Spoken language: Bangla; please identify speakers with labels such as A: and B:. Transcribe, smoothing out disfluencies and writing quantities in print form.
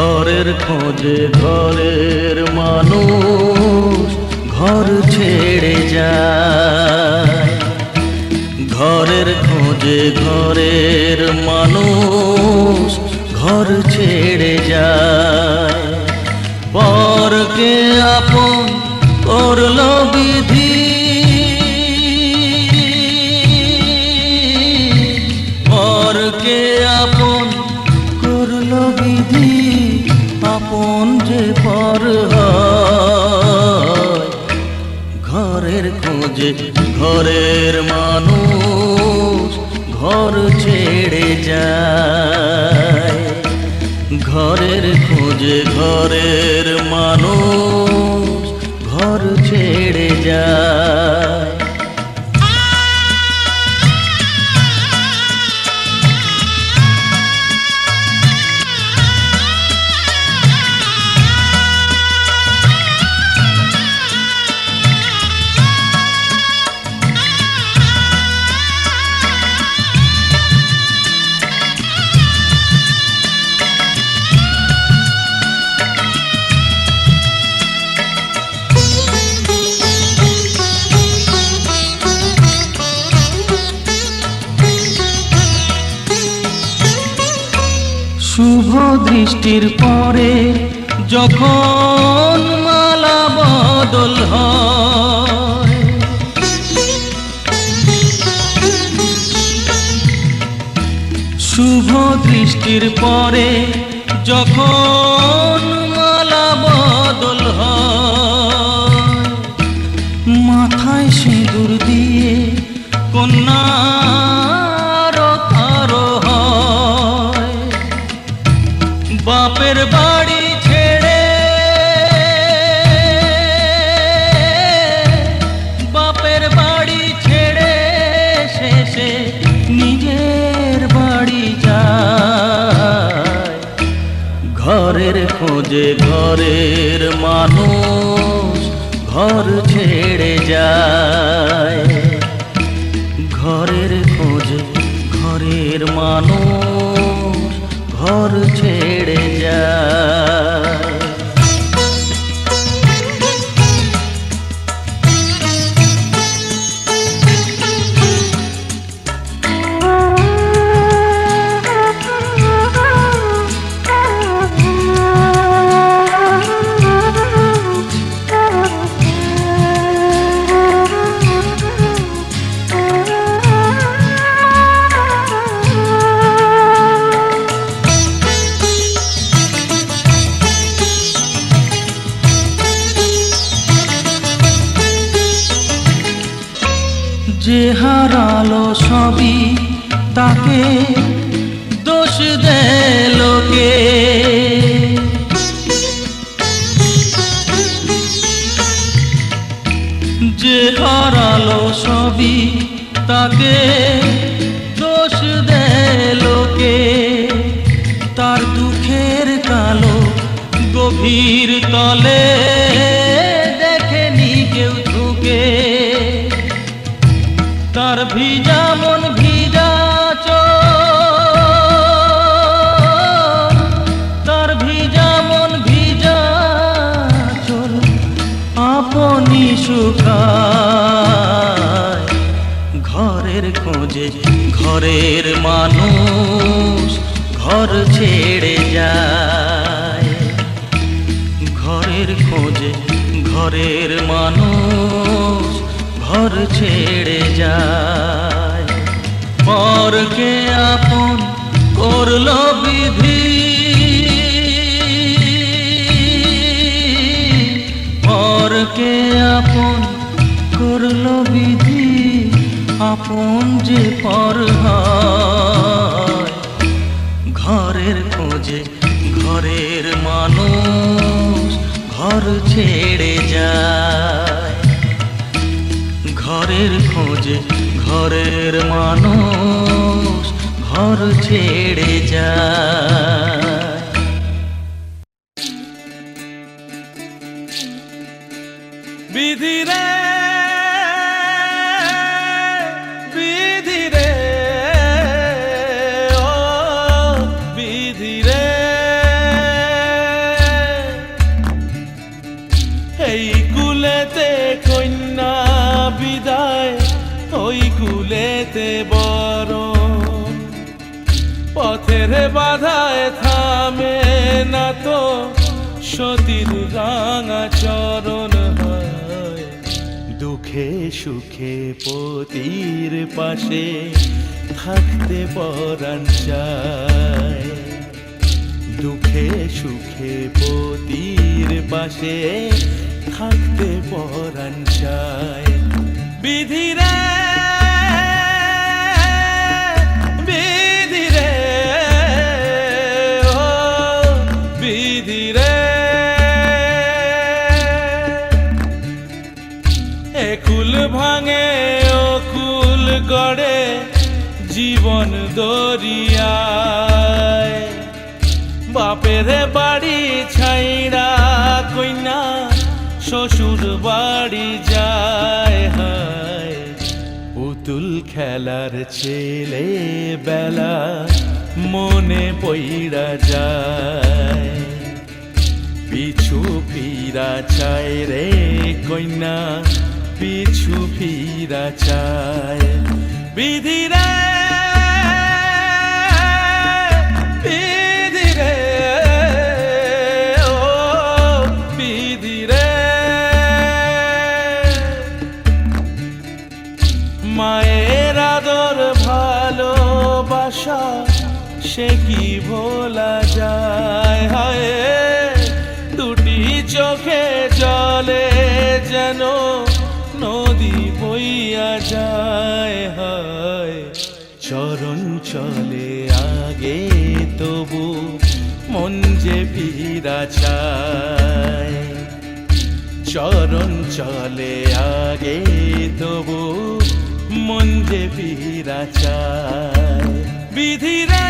A: ঘরের খোঁজে ঘরের মানুষ ঘর ছেড়ে যায়। ঘরের খোঁজে ঘরের মানুষ ঘর ছেড়ে যায়। পরকে আপন করল বিধি, পরকে আপন করল বিধি, আপন যে পর হয়। ঘরের খোঁজে ঘরের মানুষ ঘর ছেড়ে যায়। ঘরের খোঁজে ঘরের মানুষ ঘর ছেড়ে যায়। শুভ দৃষ্টির পরে যখন মালা বদল হয়, শুভ দৃষ্টির পরে যখন মালা বদল হয়, মাথায় সিঁদুর দিয়ে কন্যা বাপের বাড়ি ছেড়ে, বাপের বাড়ি ছেড়ে শেষে নিজের বাড়ি যায়। ঘরের খোঁজে ঘরের মানুষ ঘর ছেড়ে যায়। ঘরের খোঁজে ঘরের মানুষ ঘর ছেড়ে যায়। যে হারালো সবই তাকে দোষ দেয় লোকে, যে হারালো সবই তাকে দোষ দেয় লোকে। তার দুঃখের কালো গভীর তলে দেখেনি কেউ ঝুঁকে। তার ভিজা মন ভিজা চোখ, তার ভিজা মন ভিজা চোখ আপনি শুকায়। ঘরের খোঁজে ঘরের মানুষ ঘর ছেড়ে যায়। ঘরের খোঁজে ঘরের মানুষ ঘর ছেড়ে যায়। পরকে আপন করল বিধি, পরকে আপন করল বিধি, আপন যে পর হয়। ঘরের খোঁজে ঘরের মানুষ ঘর ছেড়ে যায়। ঘরের খোঁজে ঘরের মানুষ ঘর ছেড়ে যায়।
B: বিধি রে বিধি রে ও বিধি রে পাপের বাধায় থামে না তো সতীর রাঙা চরণ হয়।
A: দুঃখে সুখে পতির পাশে থাকতে পরাণ চায়। দুঃখে সুখে পতির পাশে থাকতে পরাণ চায়।
B: বিধিরে বিধিরে ও বিধিরে, একুল ভাঙে ও কুল গড়ে জীবন দরিয়ায়। বাপের বাড়ি ছাইড়া কইনা শ্বশুর বাড়ি যায় হায়। পুতুল খেলার ছেলে বেলা মনে পইড়া যায়। পিছু ফিরা চায় রে কইনা পিছু ফিরা চায়। বিধিরে বিধিরে ও বিধিরে, মায়ের আদর ভালোবাসা সে কি ভোলা যায় হায়। দুটি চোখে জলে যেন নদী বইয়া যায় হায়। চরণ চলে আগে তবু মন যে ফিরা চায়। চরণ চলে আগে তবু মন যে ফিরা চায়। বিধিরে